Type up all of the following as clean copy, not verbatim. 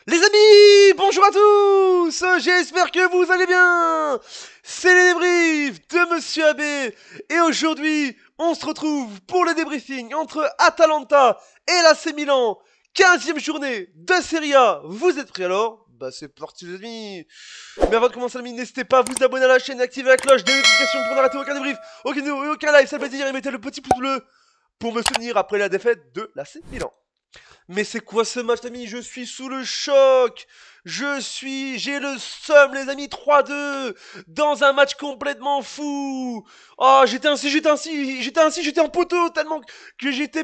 Les amis, bonjour à tous. J'espère que vous allez bien. C'est les débriefs de Monsieur Abbé. Et aujourd'hui, on se retrouve pour le débriefing entre Atalanta et l'AC Milan. 15e journée de Serie A. Vous êtes prêts alors? Bah c'est parti les amis. Mais avant de commencer les amis, n'hésitez pas à vous abonner à la chaîne et activer la cloche des notifications pour ne rater aucun débrief, aucun vidéo et aucun live. Ça fait plaisir et mettez le petit pouce bleu pour me soutenir après la défaite de l'AC Milan. Mais c'est quoi ce match, amis? Je suis sous le choc. J'ai le seum, les amis. 3-2 dans un match complètement fou. Oh, j'étais en poteau tellement que j'étais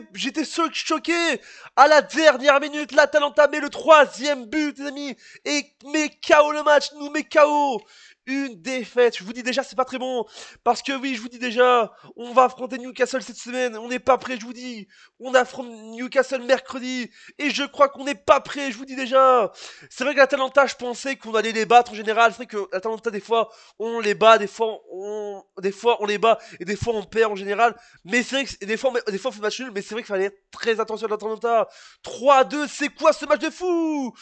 choqué. À la dernière minute, l'Atalanta met le troisième but, les amis, et met KO le match, nous met KO. Une défaite, je vous dis déjà, c'est pas très bon. Parce que oui, je vous dis déjà, on va affronter Newcastle cette semaine. On n'est pas prêt, je vous dis. On affronte Newcastle mercredi. Et je crois qu'on n'est pas prêt, je vous dis déjà. C'est vrai que l'Atalanta, je pensais qu'on allait les battre en général. C'est vrai que l'Atalanta, des fois, on les bat, des fois, on les bat, et des fois, on perd en général. Mais c'est vrai que des fois, on fait match nul, mais c'est vrai qu'il fallait être très attention à l'Atalanta. 3-2, c'est quoi ce match de fou?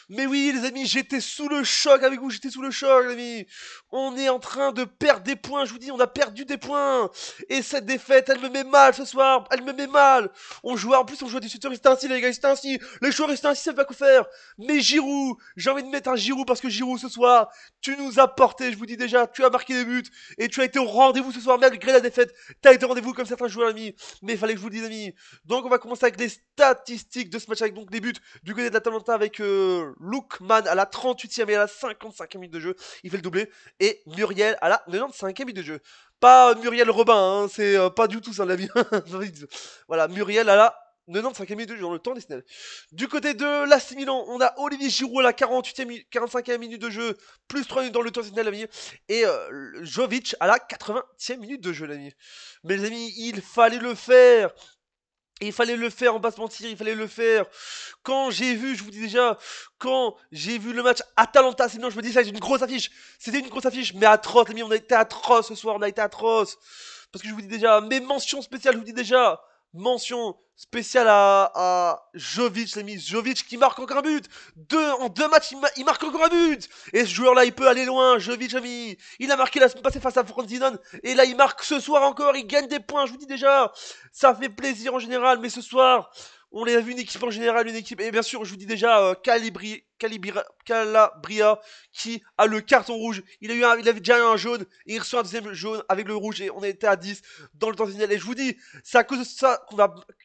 Mais oui, les amis, j'étais sous le choc avec vous, j'étais sous le choc, les amis. On est en train de perdre des points, je vous dis, on a perdu des points. Et cette défaite, elle me met mal ce soir, elle me met mal. En plus, on jouait des shooters, c'était ainsi, les gars, c'était ainsi. Les joueurs restaient ainsi, ça savent pas quoi faire. Mais Giroud, j'ai envie de mettre un Giroud parce que Giroud, ce soir, tu nous as porté, je vous dis déjà, tu as marqué des buts. Et tu as été au rendez-vous ce soir, malgré la défaite. Tu as été au rendez-vous comme certains joueurs, amis. Mais il fallait que je vous le dise, amis. Donc, on va commencer avec les statistiques de ce match, avec donc les buts du côté de l'Atalanta avec Lookman à la 38e et à la 55e minute de jeu. Il fait le doublé. Et Muriel à la 95e minute de jeu. Pas Muriel Robin, hein, c'est pas du tout ça, la vie. Voilà, Muriel à la 95e minute de jeu dans le temps additionnel. Du côté de l'AC Milan, on a Olivier Giroud à la 45e minute de jeu, plus 3 minutes dans le temps additionnel, l'ami. Et Jovic à la 80e minute de jeu, l'ami. Mais les amis, il fallait le faire. Il fallait le faire, on va pas se mentir, il fallait le faire. Quand j'ai vu, je vous dis déjà, quand j'ai vu le match Atalanta, sinon je me dis ça, c'est une grosse affiche. C'était une grosse affiche, mais atroce, les amis, on a été atroce ce soir, on a été atroce. Parce que je vous dis déjà, mes mentions spéciales, je vous dis déjà, mention spéciale à Jovic, les amis. Jovic qui marque encore un but. En deux matchs, il marque encore un but. Et ce joueur-là, il peut aller loin. Jovic, ami. Il a marqué la semaine passée face à Frosinone. Et là, il marque ce soir encore. Il gagne des points, je vous dis déjà. Ça fait plaisir en général, mais ce soir, on a vu une équipe en général, une équipe. Et bien sûr, je vous dis déjà, Calabria qui a le carton rouge. Il avait déjà eu un jaune. Et il reçoit un deuxième jaune avec le rouge. Et on était à 10 dans le temps final. Et je vous dis, c'est à cause de ça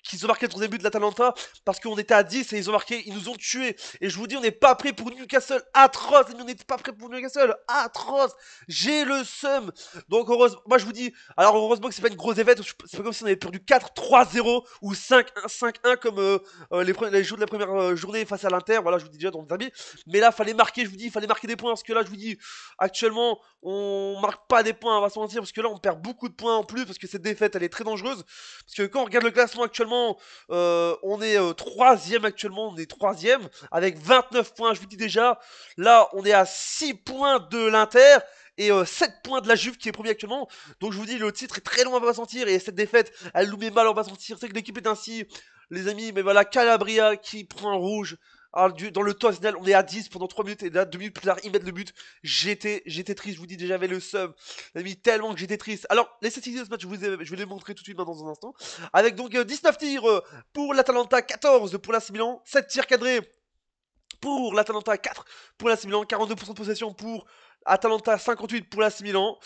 qu'ils ont marqué le troisième but de l'Atalanta. Parce qu'on était à 10 et ils ont marqué, ils nous ont tués. Et je vous dis, on n'est pas prêt pour Newcastle. Atroce. On n'est pas prêt pour Newcastle. Atroce. J'ai le seum. Donc, heureusement, moi je vous dis, alors heureusement que c'est pas une grosse défaite. C'est pas comme si on avait perdu 4-3-0 ou 5-1 comme les jours de la première journée face à l'Inter. Voilà, je vous dis déjà dans le derby. Mais là, fallait marquer, je vous dis, il fallait marquer des points. Parce que là, je vous dis, actuellement, on marque pas des points, on va se mentir. Parce que là, on perd beaucoup de points en plus. Parce que cette défaite, elle est très dangereuse. Parce que quand on regarde le classement actuellement, on est troisième actuellement. On est troisième avec 29 points. Je vous dis déjà, là, on est à 6 points de l'Inter et 7 points de la Juve qui est premier actuellement. Donc je vous dis, le titre est très loin, on va pas sentir. Et cette défaite, elle nous met mal, on va sentir. C'est que l'équipe est ainsi, les amis. Mais voilà, Calabria qui prend un rouge. Alors, dans le temps final, on est à 10 pendant 3 minutes et là, 2 minutes plus tard, ils mettent le but. J'étais triste, je vous dis déjà, j'avais le seum. Les amis, tellement que j'étais triste. Alors, les statistiques de ce match, je vais les montrer tout de suite dans un instant. Avec donc 19 tirs pour l'Atalanta, 14 pour l'AC Milan, 7 tirs cadrés pour l'Atalanta, 4 pour l'AC Milan, 42% de possession pour Atalanta, 58 pour l'AC Milan.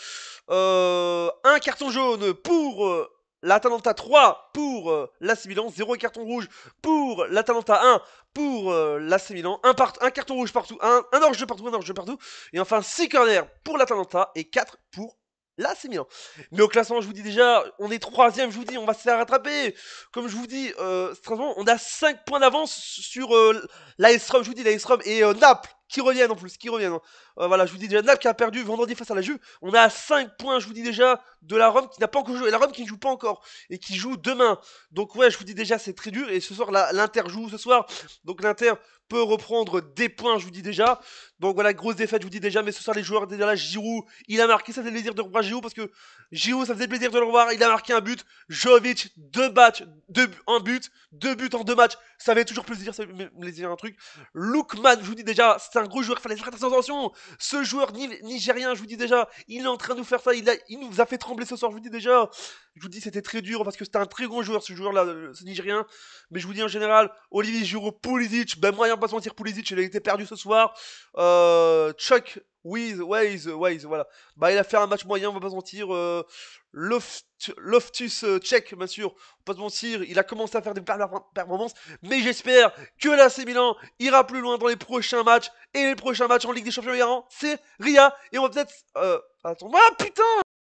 Un carton jaune pour l'Atalanta, 3 pour l'AC Milan, 0 carton rouge pour l'Atalanta, 1 pour l'AC Milan, un carton rouge partout, un hors-jeu partout, un hors-jeu partout. Et enfin 6 corners pour l'Atalanta et 4 pour l'AC Milan. Mais au classement, je vous dis déjà, on est troisième, je vous dis, on va se faire rattraper. Comme je vous dis, Strasbourg, on a 5 points d'avance sur l'AS Rome, je vous dis, l'AS Rome et Naples, qui reviennent en plus, qui reviennent. Voilà, je vous dis déjà, Naples qui a perdu vendredi face à la Juve. On est à 5 points, je vous dis déjà, de la Rome qui n'a pas encore joué. Et la Rome qui ne joue pas encore et qui joue demain. Donc ouais, je vous dis déjà, c'est très dur. Et ce soir, l'Inter joue ce soir. Donc l'Inter peut reprendre des points, je vous dis déjà. Donc voilà, grosse défaite, je vous dis déjà. Mais ce soir, les joueurs, déjà là, Giroud, il a marqué. Ça faisait plaisir de revoir Giroud parce que Giroud, ça faisait plaisir de le revoir. Il a marqué un but. Jovic, 2 matchs, un but, 2 buts en 2 matchs. Ça fait toujours plaisir, ça fait plaisir un truc. Lookman, je vous dis déjà, c'est un gros joueur, il fallait faire attention. Ce joueur nigérien, je vous dis déjà, il est en train de nous faire ça, il nous a fait trembler ce soir, je vous dis déjà. Je vous dis, c'était très dur parce que c'était un très gros joueur, ce joueur-là, ce nigérien. Mais je vous dis en général, Olivier Giroud, Pulisic, ben moyen pas se mentir, Pulisic, il a été perdu ce soir. Chuck Waze, voilà. Bah, il a fait un match moyen, on va pas se mentir. Loftus Check, bien sûr, on va pas se mentir, il a commencé à faire des performances, mais j'espère que l'AC Milan ira plus loin dans les prochains matchs, et les prochains matchs en Ligue des Champions, c'est Ria, et on va peut-être... attends, ah putain